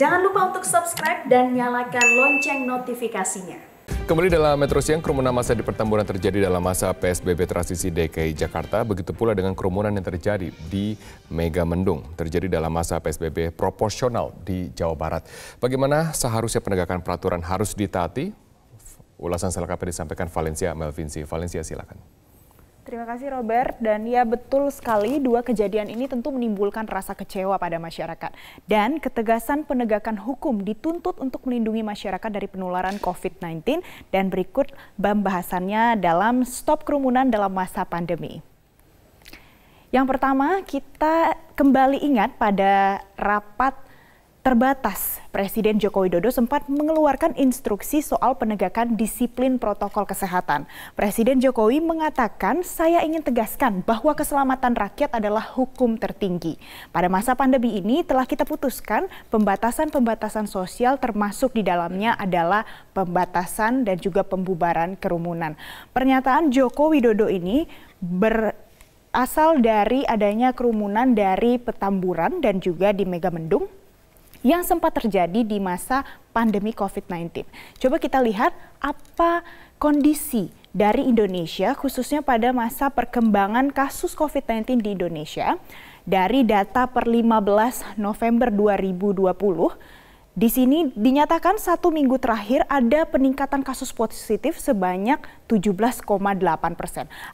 Jangan lupa untuk subscribe dan nyalakan lonceng notifikasinya. Kembali dalam Metro Siang, kerumunan massa di Petamburan terjadi dalam masa PSBB transisi DKI Jakarta. Begitu pula dengan kerumunan yang terjadi di Megamendung, terjadi dalam masa PSBB proporsional di Jawa Barat. Bagaimana seharusnya penegakan peraturan harus ditaati? Ulasan selengkapnya disampaikan Valencia Melvinci. Valencia, silakan. Terima kasih Robert, dan ya betul sekali dua kejadian ini tentu menimbulkan rasa kecewa pada masyarakat. Dan ketegasan penegakan hukum dituntut untuk melindungi masyarakat dari penularan COVID-19 dan berikut pembahasannya dalam Stop Kerumunan dalam Masa Pandemi. Yang pertama, kita kembali ingat pada rapat terbatas, Presiden Joko Widodo sempat mengeluarkan instruksi soal penegakan disiplin protokol kesehatan. Presiden Jokowi mengatakan, saya ingin tegaskan bahwa keselamatan rakyat adalah hukum tertinggi. Pada masa pandemi ini telah kita putuskan pembatasan-pembatasan sosial, termasuk di dalamnya adalah pembatasan dan juga pembubaran kerumunan. Pernyataan Joko Widodo ini berasal dari adanya kerumunan dari Petamburan dan juga di Megamendung yang sempat terjadi di masa pandemi COVID-19. Coba kita lihat apa kondisi dari Indonesia, khususnya pada masa perkembangan kasus COVID-19 di Indonesia. Dari data per 15 November 2020, di sini dinyatakan 1 minggu terakhir ada peningkatan kasus positif sebanyak 17,8%.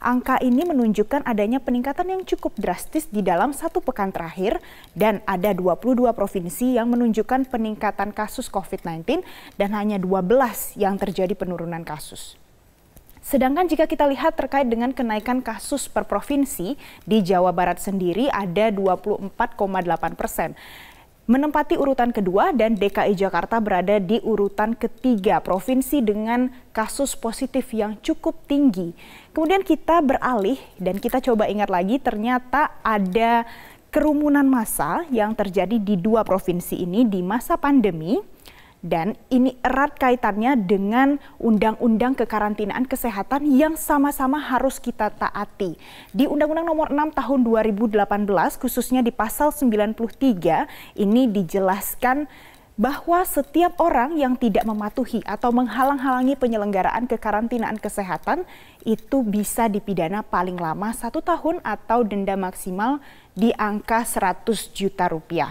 Angka ini menunjukkan adanya peningkatan yang cukup drastis di dalam 1 pekan terakhir, dan ada 22 provinsi yang menunjukkan peningkatan kasus COVID-19 dan hanya 12 yang terjadi penurunan kasus. Sedangkan jika kita lihat terkait dengan kenaikan kasus per provinsi, di Jawa Barat sendiri ada 24,8%. Menempati urutan kedua, dan DKI Jakarta berada di urutan ketiga provinsi dengan kasus positif yang cukup tinggi. Kemudian kita beralih dan kita coba ingat lagi, ternyata ada kerumunan massa yang terjadi di 2 provinsi ini di masa pandemi. Dan ini erat kaitannya dengan Undang-Undang Kekarantinaan Kesehatan yang sama-sama harus kita taati. Di Undang-Undang Nomor 6 Tahun 2018, khususnya di Pasal 93, ini dijelaskan bahwa setiap orang yang tidak mematuhi atau menghalang-halangi penyelenggaraan kekarantinaan kesehatan itu bisa dipidana paling lama 1 tahun atau denda maksimal di angka 100 juta rupiah.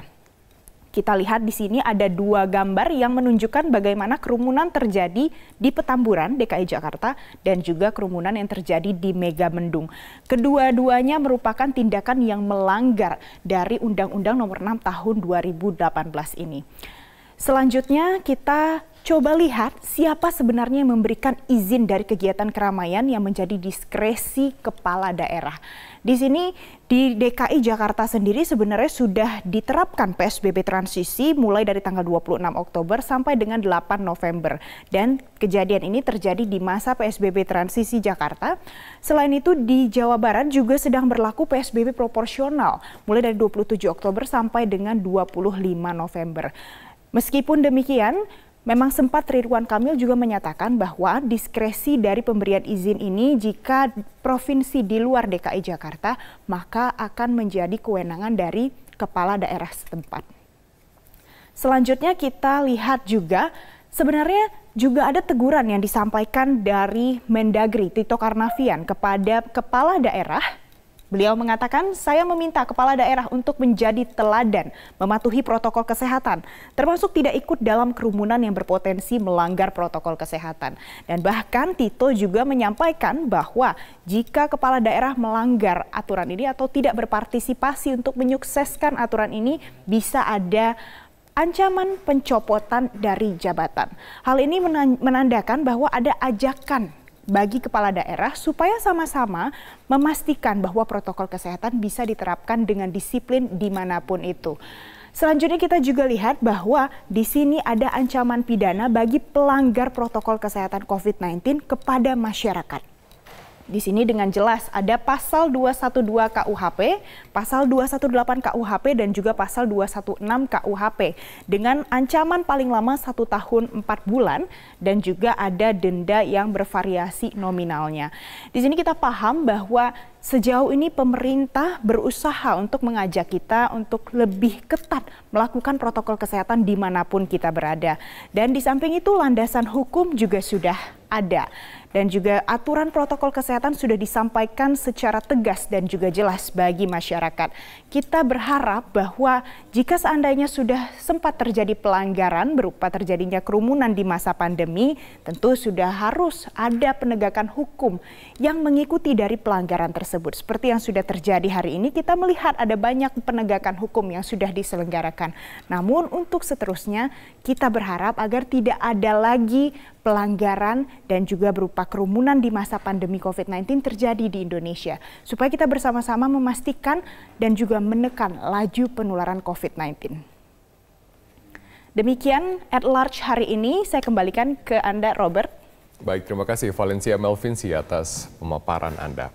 Kita lihat di sini ada 2 gambar yang menunjukkan bagaimana kerumunan terjadi di Petamburan, DKI Jakarta, dan juga kerumunan yang terjadi di Megamendung. Kedua-duanya merupakan tindakan yang melanggar dari Undang-Undang Nomor 6 Tahun 2018 ini. Selanjutnya kita coba lihat siapa sebenarnya yang memberikan izin dari kegiatan keramaian yang menjadi diskresi kepala daerah. Di sini di DKI Jakarta sendiri sebenarnya sudah diterapkan PSBB transisi mulai dari tanggal 26 Oktober sampai dengan 8 November. Dan kejadian ini terjadi di masa PSBB transisi Jakarta. Selain itu di Jawa Barat juga sedang berlaku PSBB proporsional mulai dari 27 Oktober sampai dengan 25 November. Meskipun demikian, memang sempat Ridwan Kamil juga menyatakan bahwa diskresi dari pemberian izin ini jika provinsi di luar DKI Jakarta, maka akan menjadi kewenangan dari kepala daerah setempat. Selanjutnya kita lihat juga sebenarnya juga ada teguran yang disampaikan dari Mendagri Tito Karnavian kepada kepala daerah. Beliau mengatakan, saya meminta kepala daerah untuk menjadi teladan, mematuhi protokol kesehatan, termasuk tidak ikut dalam kerumunan yang berpotensi melanggar protokol kesehatan. Dan bahkan Tito juga menyampaikan bahwa jika kepala daerah melanggar aturan ini atau tidak berpartisipasi untuk menyukseskan aturan ini, bisa ada ancaman pencopotan dari jabatan. Hal ini menandakan bahwa ada ajakan bagi kepala daerah supaya sama-sama memastikan bahwa protokol kesehatan bisa diterapkan dengan disiplin dimanapun itu. Selanjutnya kita juga lihat bahwa di sini ada ancaman pidana bagi pelanggar protokol kesehatan COVID-19 kepada masyarakat. Di sini dengan jelas ada pasal 212 KUHP, pasal 218 KUHP dan juga pasal 216 KUHP dengan ancaman paling lama 1 tahun 4 bulan dan juga ada denda yang bervariasi nominalnya. Di sini kita paham bahwa sejauh ini pemerintah berusaha untuk mengajak kita untuk lebih ketat melakukan protokol kesehatan dimanapun kita berada. Dan di samping itu landasan hukum juga sudah ada. Dan juga aturan protokol kesehatan sudah disampaikan secara tegas dan juga jelas bagi masyarakat. Kita berharap bahwa jika seandainya sudah sempat terjadi pelanggaran berupa terjadinya kerumunan di masa pandemi, tentu sudah harus ada penegakan hukum yang mengikuti dari pelanggaran tersebut. Seperti yang sudah terjadi hari ini, kita melihat ada banyak penegakan hukum yang sudah diselenggarakan. Namun untuk seterusnya, kita berharap agar tidak ada lagi pelanggaran dan juga berupa kerumunan di masa pandemi COVID-19 terjadi di Indonesia. Supaya kita bersama-sama memastikan dan juga menekan laju penularan COVID-19. Demikian At Large hari ini, saya kembalikan ke Anda, Robert. Baik, terima kasih Valencia Melvinsi atas pemaparan Anda.